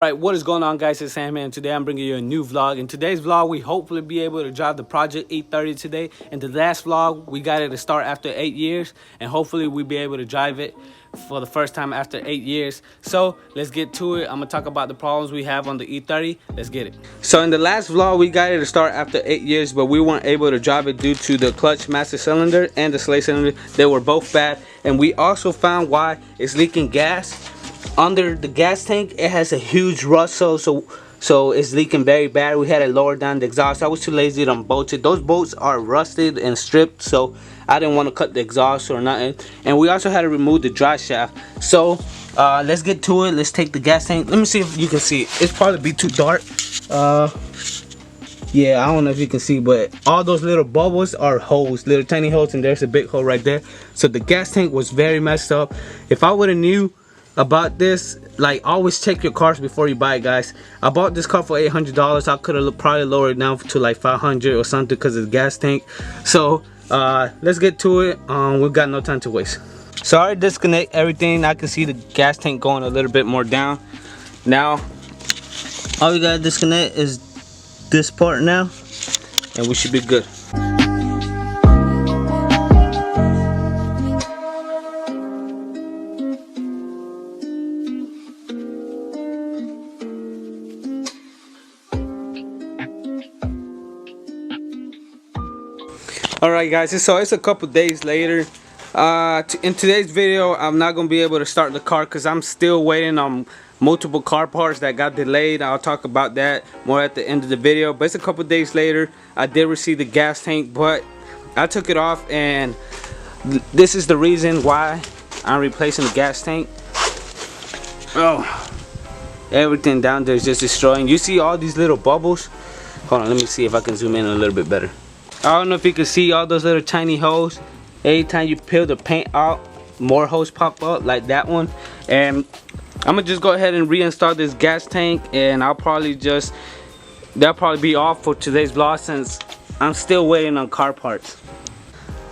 Right, what is going on, guys? It's Sam, and today I'm bringing you a new vlog. In today's vlog, we hopefully be able to drive the Project E30 today. In the last vlog, we got it to start after 8 years, and hopefully we'll be able to drive it for the first time after 8 years. So let's get to it. I'm gonna talk about the problems we have on the E30. Let's get it. So in the last vlog, we got it to start after 8 years, but we weren't able to drive it due to the clutch master cylinder and the slave cylinder. They were both bad, and we also found why it's leaking gas. Under the gas tank, it has a huge rust, so it's leaking very bad. We had to lower down the exhaust. I was too lazy to unbolt it. Those bolts are rusted and stripped, so I didn't want to cut the exhaust or nothing. And we also had to remove the dry shaft. So let's get to it. Let's take the gas tank. Let me see if you can see it. It's probably be too dark. Yeah, I don't know if you can see, but all those little bubbles are holes, little tiny holes, and there's a big hole right there. So the gas tank was very messed up. If I would have knew about this, like, always check your cars before you buy it, guys. I bought this car for $800. I could have probably lowered it down to like 500 or something because of the gas tank. So let's get to it. We've got no time to waste. So I disconnect everything. I can see the gas tank going a little bit more down. Now all we gotta disconnect is this part now, and we should be good. Alright, guys, so it's a couple days later. In today's video, I'm not gonna be able to start the car because I'm still waiting on multiple car parts that got delayed. I'll talk about that more at the end of the video. But it's a couple days later. I did receive the gas tank, but I took it off, and this is the reason why I'm replacing the gas tank. Oh, everything down there is just destroying. You see all these little bubbles? Hold on, let me see if I can zoom in a little bit better. I don't know if you can see all those little tiny holes. Every time you peel the paint out, more holes pop up like that one. And I'm gonna just go ahead and reinstall this gas tank, and that'll probably be all for today's vlog since I'm still waiting on car parts.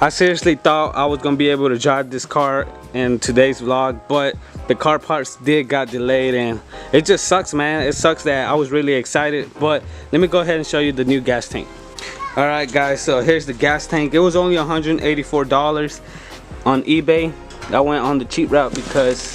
I seriously thought I was gonna be able to drive this car in today's vlog, but the car parts got delayed, and it just sucks, man. It sucks that I was really excited. But let me go ahead and show you the new gas tank. Alright, guys, so here's the gas tank. It was only $184 on eBay. I went on the cheap route because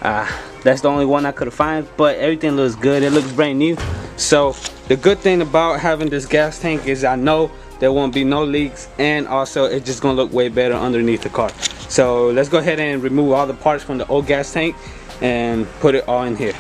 that's the only one I could find, but everything looks good. It looks brand new. So the good thing about having this gas tank is I know there won't be no leaks, and also it's just gonna look way better underneath the car. So let's go ahead and remove all the parts from the old gas tank and put it all in here.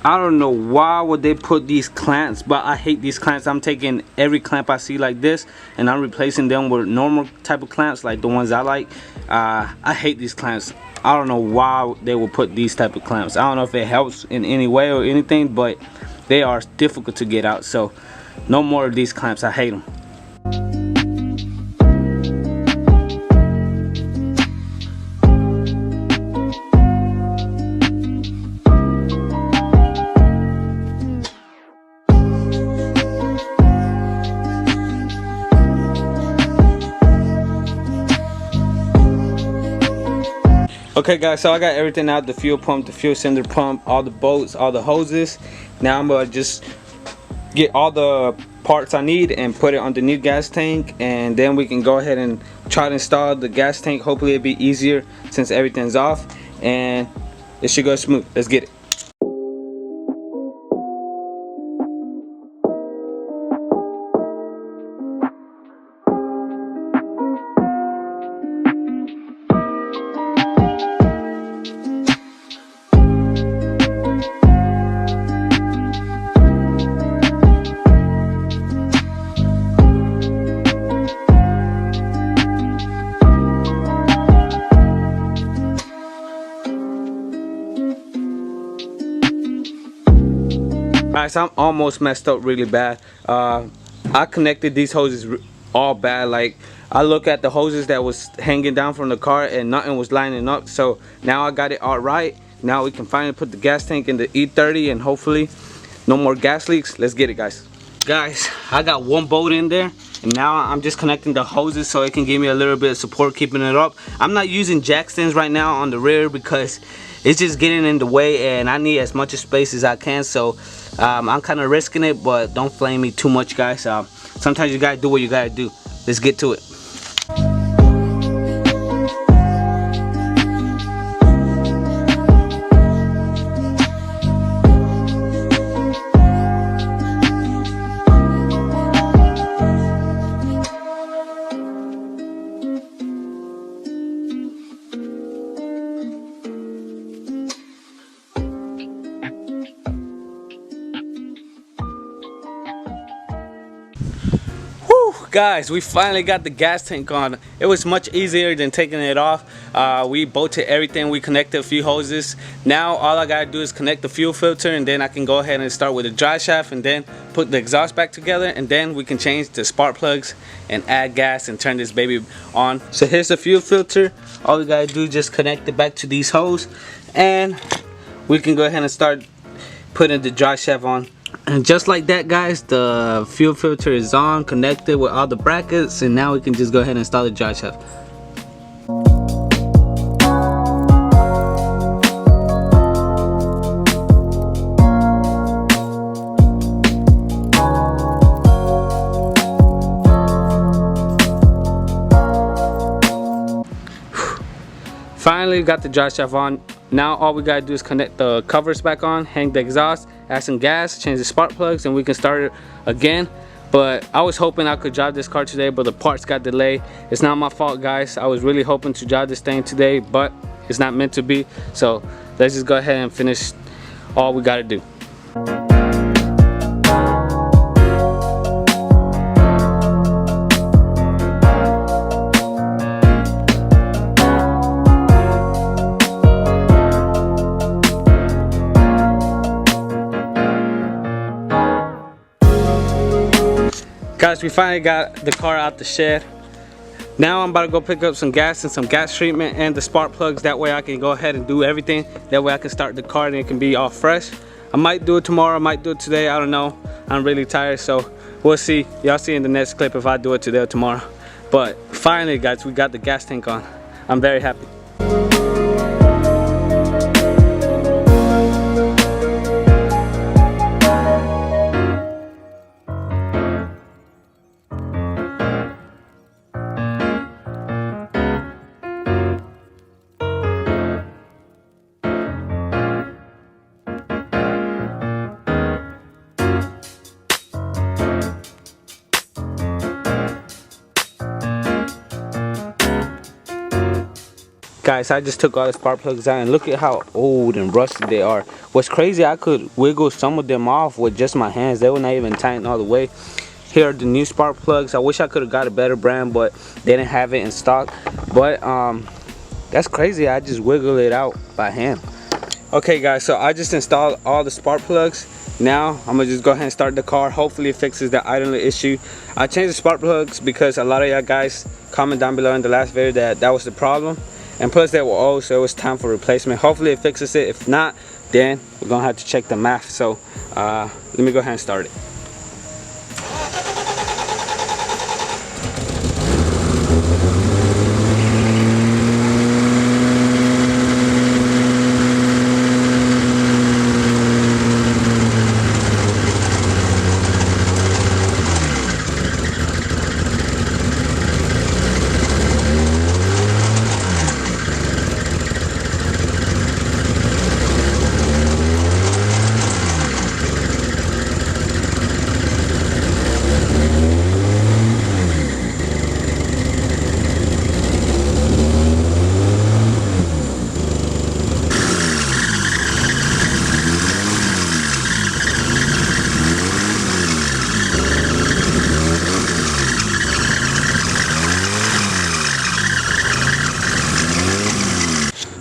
I don't know why would they put these clamps, but I hate these clamps. I'm taking every clamp I see like this and I'm replacing them with normal type of clamps, like the ones I like. I hate these clamps. I don't know why they will put these type of clamps. I don't know if it helps in any way or anything, but they are difficult to get out. So no more of these clamps. I hate them. Okay, guys, so I got everything out: the fuel pump, the fuel cylinder pump, all the bolts, all the hoses. Now I'm gonna just get all the parts I need and put it on the new gas tank, and then we can go ahead and try to install the gas tank. Hopefully it'll be easier since everything's off, and it should go smooth. Let's get it. Alright, so I'm almost messed up really bad. I connected these hoses all bad. Like, I look at the hoses that was hanging down from the car and nothing was lining up. So now I got it all right. Now we can finally put the gas tank in the E30 and hopefully no more gas leaks. Let's get it, guys. Guys, I got one bolt in there and now I'm just connecting the hoses so it can give me a little bit of support keeping it up. I'm not using jack stands right now on the rear because it's just getting in the way and I need as much space as I can. So I'm kind of risking it, but don't flame me too much, guys. Sometimes you gotta do what you gotta do. Let's get to it. Guys, we finally got the gas tank on. It was much easier than taking it off. We bolted everything, we connected a few hoses. Now all I gotta do is connect the fuel filter and then I can go ahead and start with the dry shaft and then put the exhaust back together, and then we can change the spark plugs and add gas and turn this baby on. So here's the fuel filter. All we gotta do is just connect it back to these hoses and we can go ahead and start putting the dry shaft on. And just like that, guys, the fuel filter is on, connected with all the brackets, and now we can just go ahead and install the dry shaft. Finally got the dry shaft on. Now all we gotta do is connect the covers back on, hang the exhaust, add some gas, change the spark plugs, and we can start it again. But I was hoping I could drive this car today, but the parts got delayed. It's not my fault, guys. I was really hoping to drive this thing today, but it's not meant to be. So let's just go ahead and finish all we gotta do. Guys, we finally got the car out the shed. Now I'm about to go pick up some gas and some gas treatment and the spark plugs. That way I can go ahead and do everything. That way I can start the car and it can be all fresh. I might do it tomorrow, I might do it today, I don't know. I'm really tired, so we'll see. Y'all see in the next clip if I do it today or tomorrow. But finally, guys, we got the gas tank on. I'm very happy. Guys, I just took all the spark plugs out and look at how old and rusted they are. What's crazy, I could wiggle some of them off with just my hands. They were not even tightened all the way. Here are the new spark plugs. I wish I could have got a better brand, but they didn't have it in stock. But that's crazy, I just wiggle it out by hand. Okay guys, so I just installed all the spark plugs. Now I'm gonna just go ahead and start the car. Hopefully it fixes the idling issue. I changed the spark plugs because a lot of y'all guys comment down below in the last video that that was the problem. And plus they were old, so it was time for replacement. Hopefully it fixes it. If not, then we're gonna have to check the math. So let me go ahead and start it.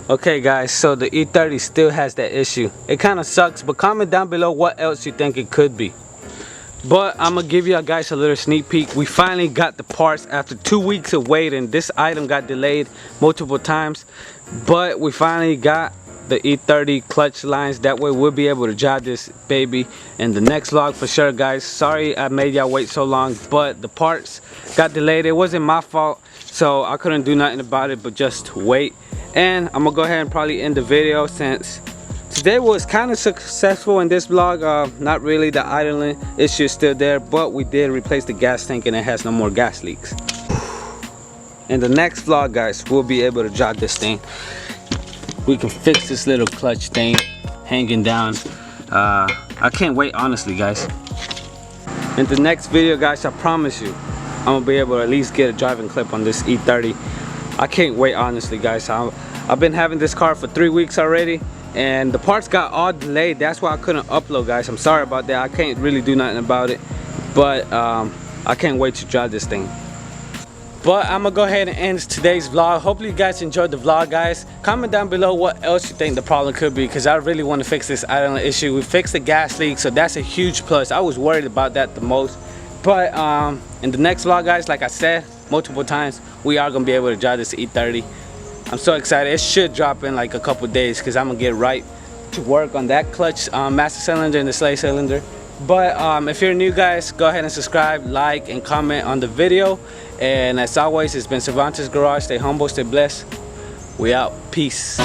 Okay guys, so the E30 still has that issue. It kind of sucks, but comment down below what else you think it could be. But I'm gonna give you guys a little sneak peek. We finally got the parts after 2 weeks of waiting. This item got delayed multiple times, but we finally got the E30 clutch lines. That way we'll be able to drive this baby in the next vlog for sure, guys. Sorry I made y'all wait so long, but the parts got delayed. It wasn't my fault, so I couldn't do nothing about it but just wait. And I'm gonna go ahead and probably end the video since today was kind of successful in this vlog. Not really, the idling issue is still there, but we did replace the gas tank and it has no more gas leaks. In the next vlog, guys, we'll be able to drive this thing. We can fix this little clutch thing hanging down. I can't wait, honestly, guys. In the next video, guys, I promise you I'm gonna be able to at least get a driving clip on this E30. I can't wait, honestly, guys. I've been having this car for 3 weeks already, and the parts got all delayed. That's why I couldn't upload, guys. I'm sorry about that. I can't really do nothing about it, but I can't wait to drive this thing. But I'm gonna go ahead and end today's vlog. Hopefully you guys enjoyed the vlog, guys. Comment down below what else you think the problem could be, because I really want to fix this idling issue. We fixed the gas leak, so that's a huge plus. I was worried about that the most. But in the next vlog, guys, like I said multiple times, we are gonna be able to drive this E30. I'm so excited. It should drop in like a couple days, because I'm gonna get right to work on that clutch master cylinder and the slave cylinder. But if you're new, guys, go ahead and subscribe, like, and comment on the video. And as always, it's been Cervantes Garage. Stay humble, stay blessed. We out. Peace.